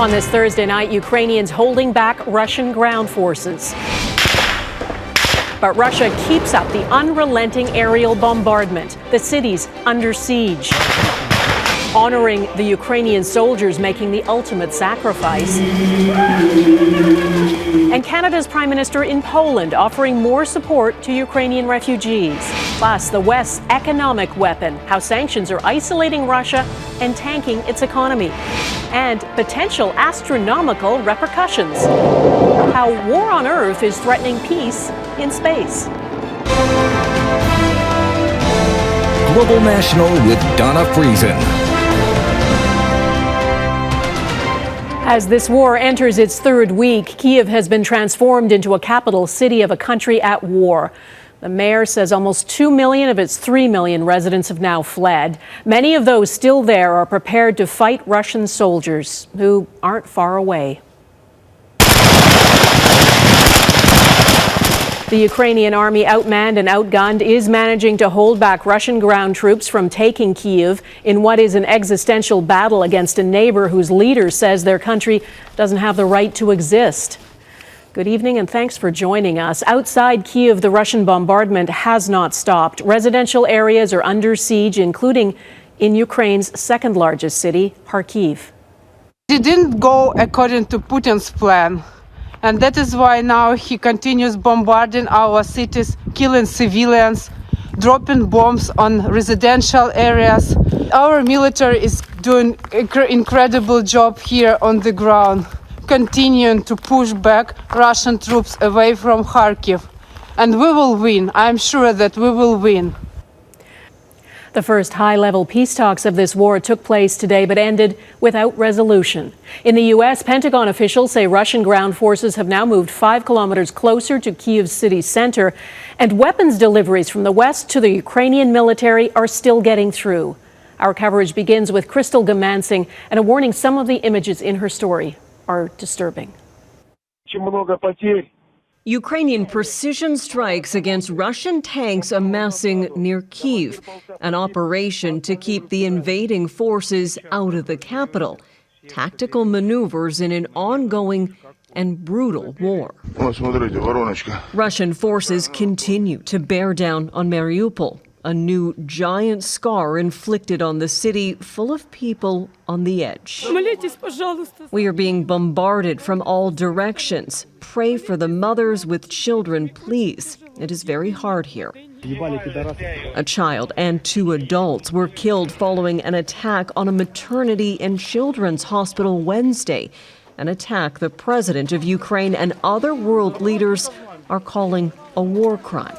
On this Thursday night, Ukrainians holding back Russian ground forces. But Russia keeps up the unrelenting aerial bombardment. The city's under siege. Honoring the Ukrainian soldiers making the ultimate sacrifice. And Canada's Prime Minister in Poland offering more support to Ukrainian refugees. Plus, the West's economic weapon, how sanctions are isolating Russia and tanking its economy. And potential astronomical repercussions. How war on Earth is threatening peace in space. Global National with Donna Friesen. As this war enters its third week, Kyiv has been transformed into a capital city of a country at war. The mayor says almost 2 million of its 3 million residents have now fled. Many of those still there are prepared to fight Russian soldiers who aren't far away. The Ukrainian army, outmanned and outgunned, is managing to hold back Russian ground troops from taking Kyiv in what is an existential battle against a neighbor whose leader says their country doesn't have the right to exist. Good evening and thanks for joining us. Outside Kyiv, the Russian bombardment has not stopped. Residential areas are under siege, including in Ukraine's second largest city, Kharkiv. It didn't go according to Putin's plan. And that is why now he continues bombarding our cities, killing civilians, dropping bombs on residential areas. Our military is doing an incredible job here on the ground, continuing to push back Russian troops away from Kharkiv. And we will win. I'm sure that we will win. The first high-level peace talks of this war took place today but ended without resolution. In the U.S., Pentagon officials say Russian ground forces have now moved 5 kilometers closer to Kyiv's city center, and weapons deliveries from the West to the Ukrainian military are still getting through. Our coverage begins with Crystal Goomansingh and a warning some of the images in her story are disturbing. Ukrainian precision strikes against Russian tanks amassing near Kyiv, an operation to keep the invading forces out of the capital. Tactical maneuvers in an ongoing and brutal war. Russian forces continue to bear down on Mariupol, a new giant scar inflicted on the city full of people on the edge. We are being bombarded from all directions. Pray for the mothers with children, please. It is very hard here. A child and 2 adults were killed following an attack on a maternity and children's hospital Wednesday, an attack the president of Ukraine and other world leaders are calling a war crime.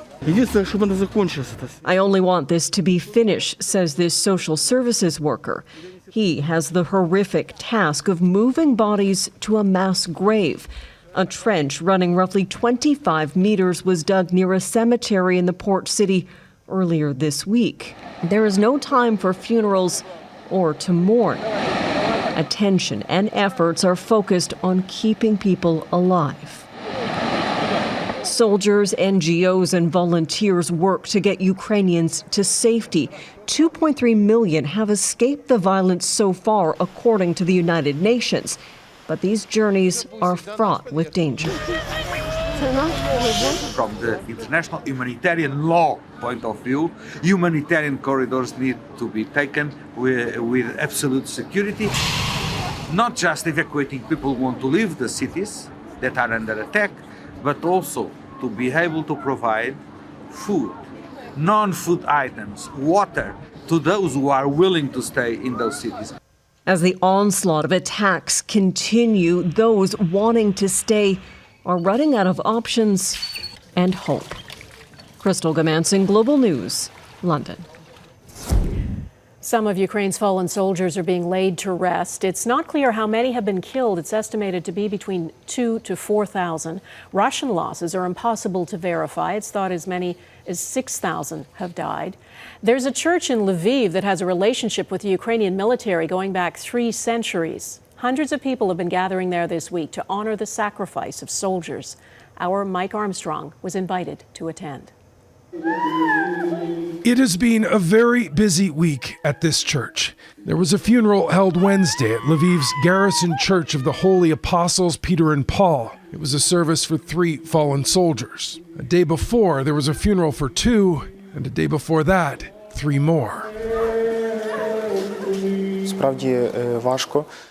I only want this to be finished, says this social services worker. He has the horrific task of moving bodies to a mass grave. A trench running roughly 25 meters was dug near a cemetery in the port city earlier this week. There is no time for funerals or to mourn. Attention and efforts are focused on keeping people alive. Soldiers, NGOs, and volunteers work to get Ukrainians to safety. 2.3 million have escaped the violence so far, according to the United Nations. But these journeys are fraught with danger. From the international humanitarian law point of view, humanitarian corridors need to be taken with absolute security. Not just evacuating people who want to leave the cities that are under attack, but also to be able to provide food, non-food items, water to those who are willing to stay in those cities. As the onslaught of attacks continue, those wanting to stay are running out of options and hope. Crystal Goomansingh, Global News, London. Some of Ukraine's fallen soldiers are being laid to rest. It's not clear how many have been killed. It's estimated to be between 2,000 to 4,000. Russian losses are impossible to verify. It's thought as many as 6,000 have died. There's a church in Lviv that has a relationship with the Ukrainian military going back 3 centuries. Hundreds of people have been gathering there this week to honor the sacrifice of soldiers. Our Mike Armstrong was invited to attend. It has been a very busy week at this church. There was a funeral held Wednesday at Lviv's Garrison Church of the Holy Apostles Peter and Paul. It was a service for 3 fallen soldiers. A day before, there was a funeral for 2, and a day before that, 3 more.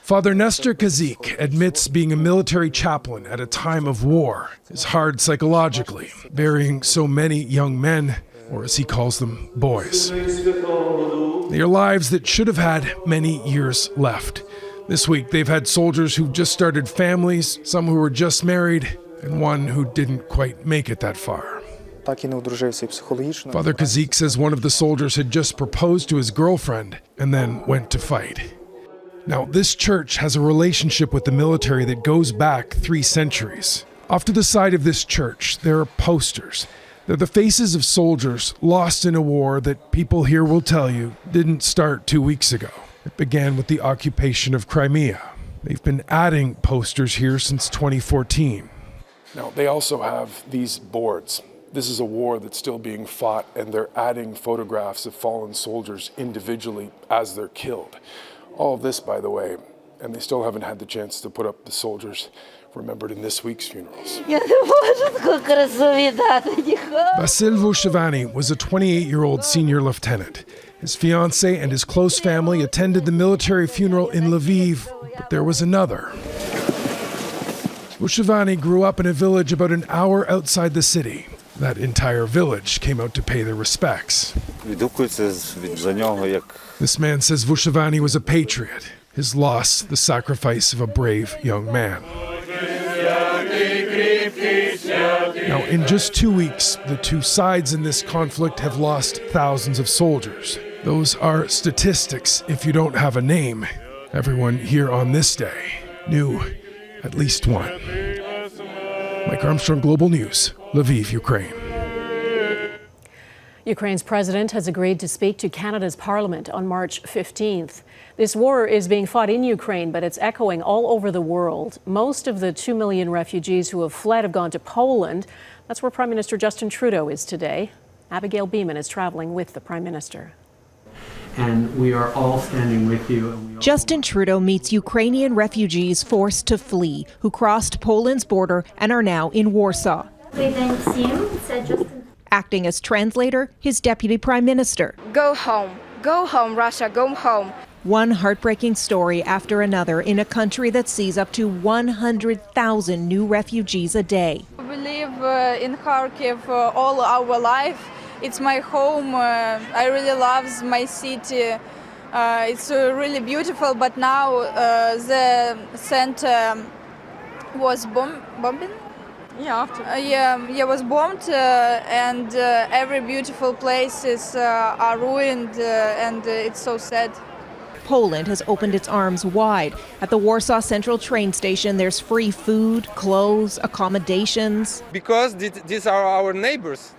Father Nestor Kazik admits being a military chaplain at a time of war is hard psychologically, burying so many young men, or as he calls them, boys. They are lives that should have had many years left. This week, they've had soldiers who've just started families, some who were just married, and one who didn't quite make it that far. Father Kazik says one of the soldiers had just proposed to his girlfriend and then went to fight. Now, this church has a relationship with the military that goes back 3 centuries. Off to the side of this church, there are posters. They're the faces of soldiers lost in a war that people here will tell you didn't start 2 weeks ago. It began with the occupation of Crimea. They've been adding posters here since 2014. Now, they also have these boards. This is a war that's still being fought, and they're adding photographs of fallen soldiers individually as they're killed. All of this, by the way, and they still haven't had the chance to put up the soldiers remembered in this week's funerals. Vasil Vushevany was a 28-year-old senior lieutenant. His fiancée and his close family attended the military funeral in Lviv, but there was another. Vushevany grew up in a village about an hour outside the city. That entire village came out to pay their respects. This man says Vushevany was a patriot. His loss, the sacrifice of a brave young man. Now, in just 2 weeks, the 2 sides in this conflict have lost thousands of soldiers. Those are statistics if you don't have a name. Everyone here on this day knew at least one. Mike Armstrong, Global News, Lviv, Ukraine. Ukraine's president has agreed to speak to Canada's parliament on March 15th. This war is being fought in Ukraine, but it's echoing all over the world. Most of the 2 million refugees who have fled have gone to Poland. That's where Prime Minister Justin Trudeau is today. Abigail Bimman is traveling with the Prime Minister. And we are all standing with you. Justin Trudeau meets Ukrainian refugees forced to flee, who crossed Poland's border and are now in Warsaw. Acting as translator, his deputy prime minister. Go home, Russia, go home. One heartbreaking story after another in a country that sees up to 100,000 new refugees a day. We live in Kharkiv all our life. It's my home. I really love my city. It's really beautiful, but now the center was bombing. Was bombed, and every beautiful places are ruined, and it's so sad. Poland has opened its arms wide. At the Warsaw Central train station, there's free food, clothes, accommodations. Because these are our neighbors,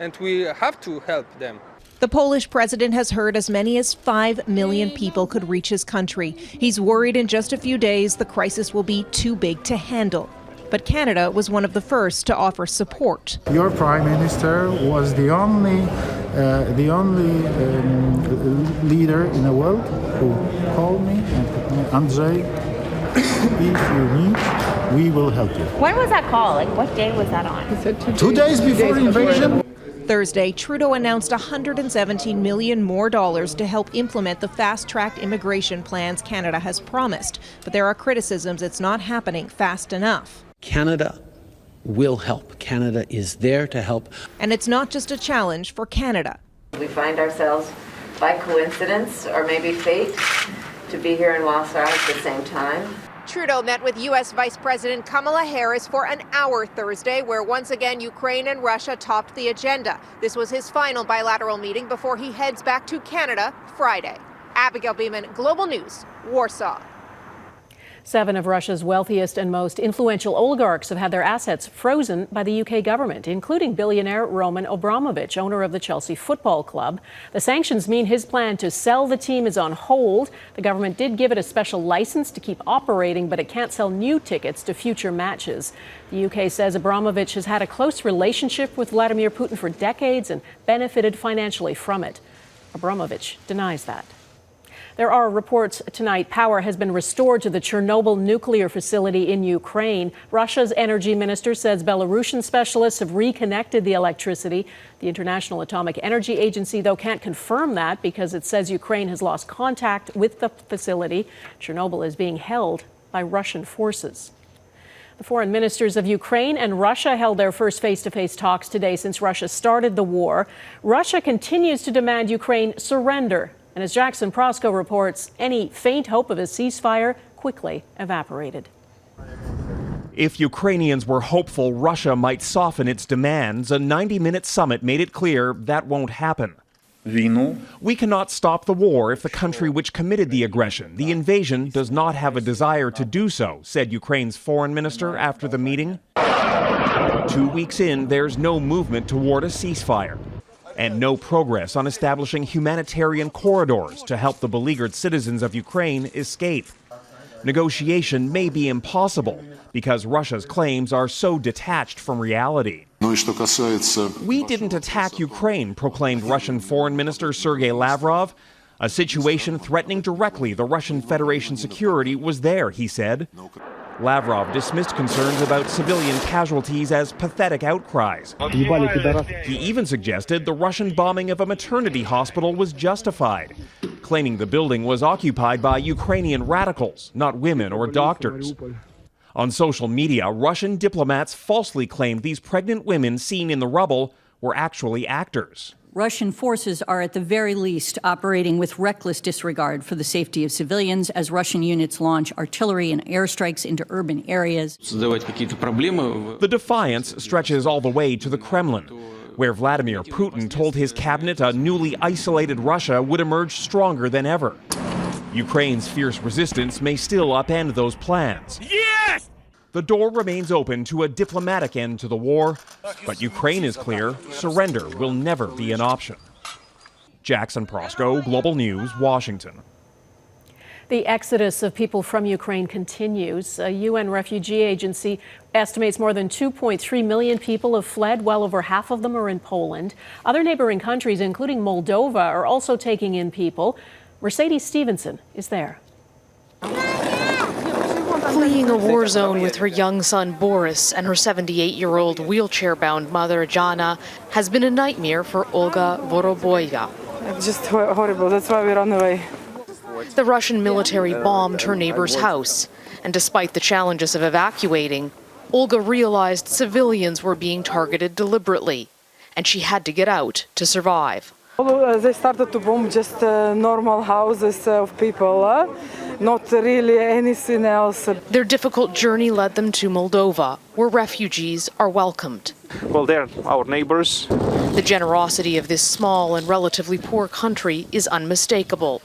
and we have to help them. The Polish president has heard as many as 5 million people could reach his country. He's worried in just a few days the crisis will be too big to handle. But Canada was one of the first to offer support. Your prime minister was the only leader in the world who called me and Andrzej, if you need, we will help you. When was that call? Like, what day was that on? He said 2 days before the invasion. Thursday, Trudeau announced $117 million more to help implement the fast-tracked immigration plans Canada has promised. But there are criticisms it's not happening fast enough. Canada will help. Canada is there to help. And it's not just a challenge for Canada. We find ourselves, by coincidence or maybe fate, to be here in Warsaw at the same time. Trudeau met with U.S. Vice President Kamala Harris for an hour Thursday, where once again Ukraine and Russia topped the agenda. This was his final bilateral meeting before he heads back to Canada Friday. Abigail Bimman, Global News, Warsaw. 7 of Russia's wealthiest and most influential oligarchs have had their assets frozen by the UK government, including billionaire Roman Abramovich, owner of the Chelsea Football Club. The sanctions mean his plan to sell the team is on hold. The government did give it a special license to keep operating, but it can't sell new tickets to future matches. The UK says Abramovich has had a close relationship with Vladimir Putin for decades and benefited financially from it. Abramovich denies that. There are reports tonight power has been restored to the Chernobyl nuclear facility in Ukraine. Russia's energy minister says Belarusian specialists have reconnected the electricity. The International Atomic Energy Agency, though, can't confirm that because it says Ukraine has lost contact with the facility. Chernobyl is being held by Russian forces. The foreign ministers of Ukraine and Russia held their first face-to-face talks today since Russia started the war. Russia continues to demand Ukraine surrender. And as Jackson Proskow reports, any faint hope of a ceasefire quickly evaporated. If Ukrainians were hopeful Russia might soften its demands, a 90-minute summit made it clear that won't happen. We cannot stop the war if the country which committed the aggression, the invasion, does not have a desire to do so, said Ukraine's foreign minister after the meeting. 2 weeks in, there's no movement toward a ceasefire. And no progress on establishing humanitarian corridors to help the beleaguered citizens of Ukraine escape. Negotiation may be impossible because Russia's claims are so detached from reality. We didn't attack Ukraine, proclaimed Russian Foreign Minister Sergei Lavrov. A situation threatening directly the Russian Federation's security was there, he said. Lavrov dismissed concerns about civilian casualties as pathetic outcries. He even suggested the Russian bombing of a maternity hospital was justified, claiming the building was occupied by Ukrainian radicals, not women or doctors. On social media, Russian diplomats falsely claimed these pregnant women seen in the rubble were actually actors. Russian forces are at the very least operating with reckless disregard for the safety of civilians as Russian units launch artillery and airstrikes into urban areas. The defiance stretches all the way to the Kremlin, where Vladimir Putin told his cabinet a newly isolated Russia would emerge stronger than ever. Ukraine's fierce resistance may still upend those plans. Yes! The door remains open to a diplomatic end to the war, but Ukraine is clear surrender will never be an option. Jackson Proskow, Global News, Washington. The exodus of people from Ukraine continues. A UN refugee agency estimates more than 2.3 million people have fled. Well over half of them are in Poland. Other neighboring countries, including Moldova, are also taking in people. Mercedes Stevenson is there. Fleeing a war zone with her young son Boris and her 78-year-old wheelchair-bound mother Jana has been a nightmare for Olga Voroboyeva. It's just horrible. That's why we run away. The Russian military bombed her neighbor's house, and despite the challenges of evacuating, Olga realized civilians were being targeted deliberately, and she had to get out to survive. They started to bomb just normal houses of people, not really anything else. Their difficult journey led them to Moldova, where refugees are welcomed. Well, they're our neighbors. The generosity of this small and relatively poor country is unmistakable.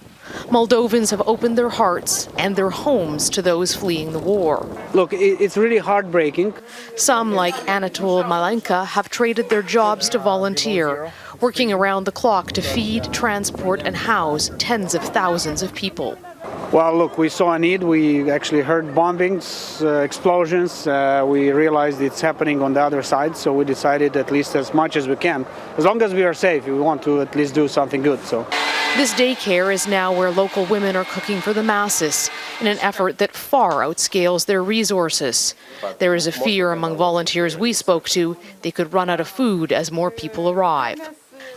Moldovans have opened their hearts and their homes to those fleeing the war. Look, it's really heartbreaking. Some, like Anatol Malenka, have traded their jobs to volunteer, working around the clock to feed, transport, and house tens of thousands of people. Well, look, we saw a need. We actually heard bombings, explosions. We realized it's happening on the other side, so we decided at least as much as we can. As long as we are safe, we want to at least do something good. This daycare is now where local women are cooking for the masses in an effort that far outscales their resources. There is a fear among volunteers we spoke to they could run out of food as more people arrive.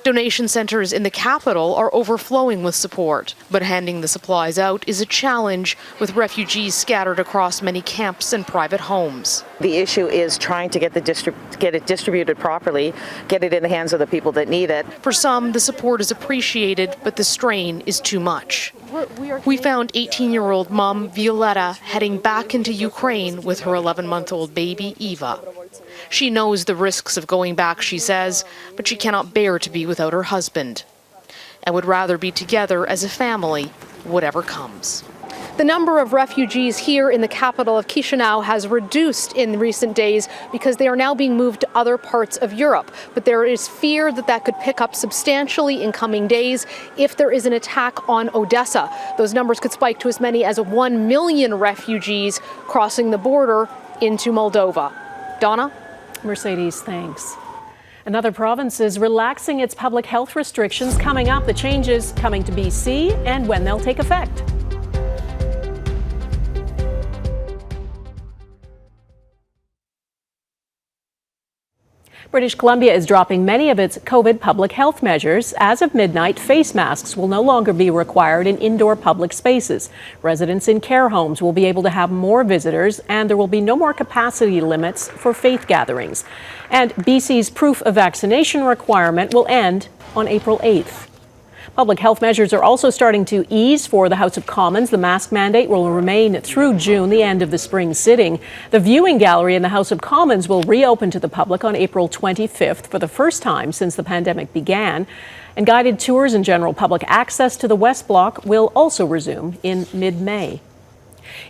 Donation centers in the capital are overflowing with support, but handing the supplies out is a challenge, with refugees scattered across many camps and private homes. The issue is trying to get it distributed properly, get it in the hands of the people that need it. For some, the support is appreciated, but the strain is too much. We found 18-year-old mom Violetta heading back into Ukraine with her 11-month-old baby Eva. She knows the risks of going back, she says, but she cannot bear to be without her husband and would rather be together as a family, whatever comes. The number of refugees here in the capital of Chisinau has reduced in recent days because they are now being moved to other parts of Europe. But there is fear that that could pick up substantially in coming days if there is an attack on Odessa. Those numbers could spike to as many as 1 million refugees crossing the border into Moldova. Donna? Mercedes, thanks. Another province is relaxing its public health restrictions. Coming up, the changes coming to BC and when they'll take effect. British Columbia is dropping many of its COVID public health measures. As of midnight, face masks will no longer be required in indoor public spaces. Residents in care homes will be able to have more visitors, and there will be no more capacity limits for faith gatherings. And BC's proof of vaccination requirement will end on April 8th. Public health measures are also starting to ease for the House of Commons. The mask mandate will remain through June, the end of the spring sitting. The viewing gallery in the House of Commons will reopen to the public on April 25th for the first time since the pandemic began. And guided tours and general public access to the West Block will also resume in mid-May.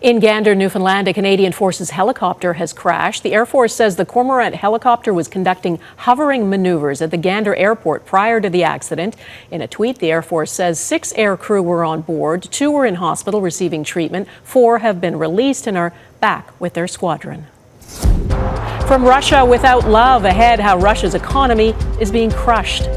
In Gander, Newfoundland, a Canadian Forces helicopter has crashed. The Air Force says the Cormorant helicopter was conducting hovering maneuvers at the Gander airport prior to the accident. In a tweet, the Air Force says 6 air crew were on board, 2 were in hospital receiving treatment, 4 have been released and are back with their squadron. From Russia without love, ahead how Russia's economy is being crushed.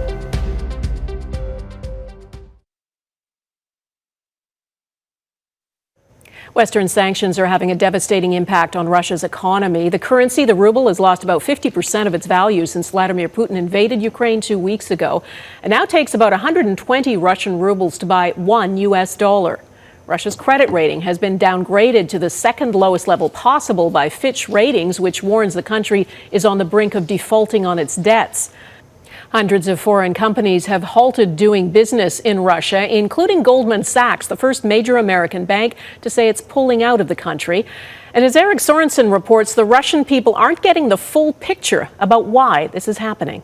Western sanctions are having a devastating impact on Russia's economy. The currency, the ruble, has lost about 50% of its value since Vladimir Putin invaded Ukraine 2 weeks ago, and now takes about 120 Russian rubles to buy $1 US. Russia's credit rating has been downgraded to the second lowest level possible by Fitch Ratings, which warns the country is on the brink of defaulting on its debts. Hundreds of foreign companies have halted doing business in Russia, including Goldman Sachs, the first major American bank to say it's pulling out of the country. And as Eric Sorensen reports, the Russian people aren't getting the full picture about why this is happening.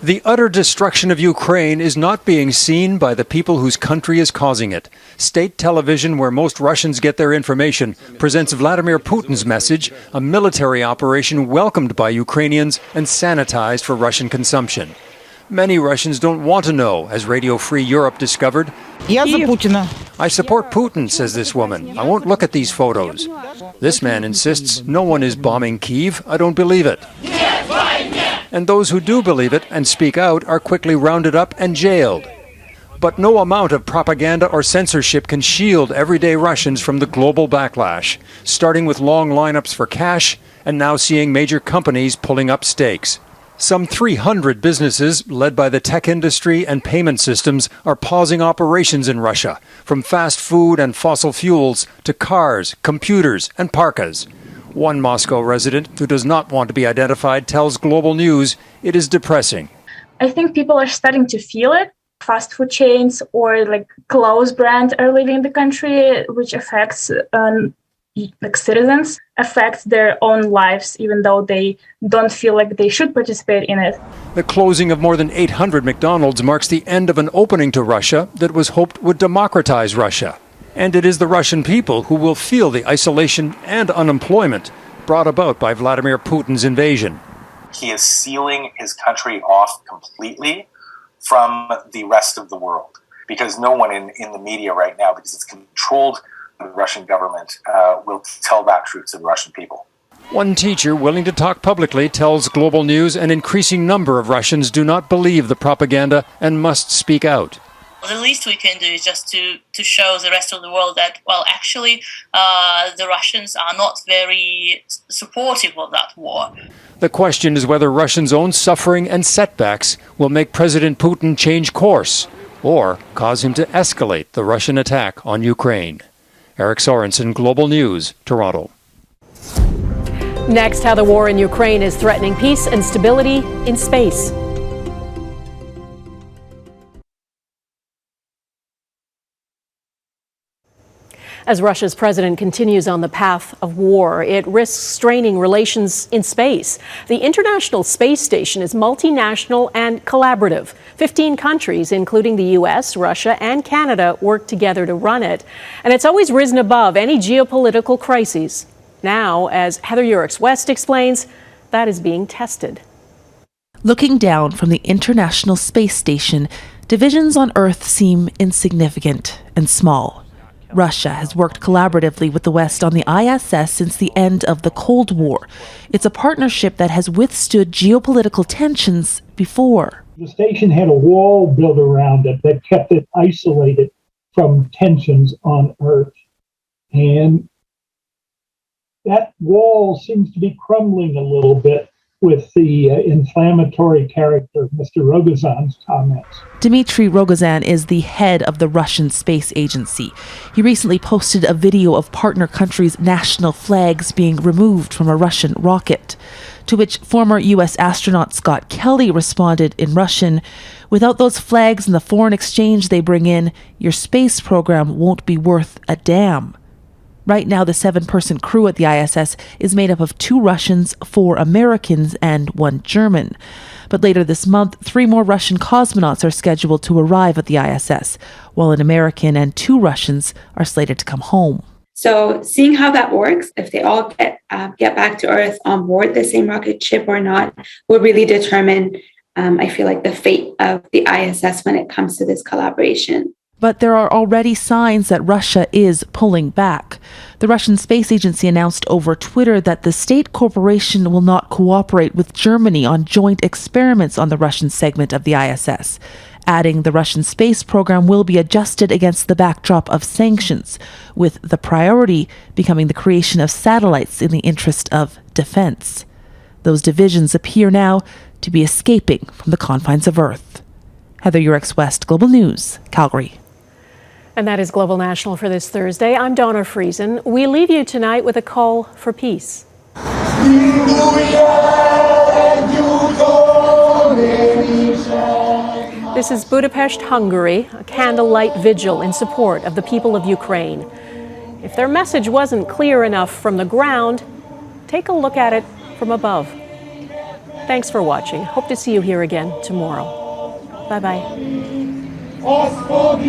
The utter destruction of Ukraine is not being seen by the people whose country is causing it. State television, where most Russians get their information, presents Vladimir Putin's message, a military operation welcomed by Ukrainians and sanitized for Russian consumption. Many Russians don't want to know, as Radio Free Europe discovered. I support Putin, says this woman. I won't look at these photos. This man insists no one is bombing Kyiv. I don't believe it. And those who do believe it and speak out are quickly rounded up and jailed. But no amount of propaganda or censorship can shield everyday Russians from the global backlash, starting with long lineups for cash and now seeing major companies pulling up stakes. Some 300 businesses, led by the tech industry and payment systems, are pausing operations in Russia, from fast food and fossil fuels to cars, computers, and parkas. One Moscow resident who does not want to be identified tells Global News it is depressing. I think people are starting to feel it. Fast food chains or clothes brands are leaving the country, which affects citizens, affects their own lives, even though they don't feel like they should participate in it. The closing of more than 800 McDonald's marks the end of an opening to Russia that was hoped would democratize Russia. And it is the Russian people who will feel the isolation and unemployment brought about by Vladimir Putin's invasion. He is sealing his country off completely from the rest of the world, because no one in the media right now, because it's controlled by the Russian government, will tell that truth to the Russian people. One teacher willing to talk publicly tells Global News an increasing number of Russians do not believe the propaganda and must speak out. The least we can do is just to show the rest of the world that, well, actually, the Russians are not very supportive of that war. The question is whether Russians' own suffering and setbacks will make President Putin change course or cause him to escalate the Russian attack on Ukraine. Eric Sorensen, Global News, Toronto. Next, how the war in Ukraine is threatening peace and stability in space. As Russia's president continues on the path of war, it risks straining relations in space. The International Space Station is multinational and collaborative. 15 countries, including the U.S., Russia, and Canada, work together to run it. And it's always risen above any geopolitical crises. Now, as Heather Urix-West explains, that is being tested. Looking down from the International Space Station, divisions on Earth seem insignificant and small. Russia has worked collaboratively with the West on the ISS since the end of the Cold War. It's a partnership that has withstood geopolitical tensions before. The station had a wall built around it that kept it isolated from tensions on Earth. And that wall seems to be crumbling a little bit with the inflammatory character of Mr. Rogozin's comments. Dmitry Rogozin is the head of the Russian Space Agency. He recently posted a video of partner countries' national flags being removed from a Russian rocket, to which former U.S. astronaut Scott Kelly responded in Russian, "Without those flags and the foreign exchange they bring in, your space program won't be worth a damn." Right now, the 7-person crew at the ISS is made up of 2 Russians, 4 Americans, and 1 German. But later this month, 3 more Russian cosmonauts are scheduled to arrive at the ISS, while an American and 2 Russians are slated to come home. So seeing how that works, if they all get back to Earth on board the same rocket ship or not, will really determine, I feel like, the fate of the ISS when it comes to this collaboration. But there are already signs that Russia is pulling back. The Russian Space Agency announced over Twitter that the state corporation will not cooperate with Germany on joint experiments on the Russian segment of the ISS, adding the Russian space program will be adjusted against the backdrop of sanctions, with the priority becoming the creation of satellites in the interest of defense. Those divisions appear now to be escaping from the confines of Earth. Heather Urix-West, Global News, Calgary. And that is Global National for this Thursday. I'm Donna Friesen. We leave you tonight with a call for peace. This is Budapest, Hungary, a candlelight vigil in support of the people of Ukraine. If their message wasn't clear enough from the ground, take a look at it from above. Thanks for watching. Hope to see you here again tomorrow. Bye-bye. Господь,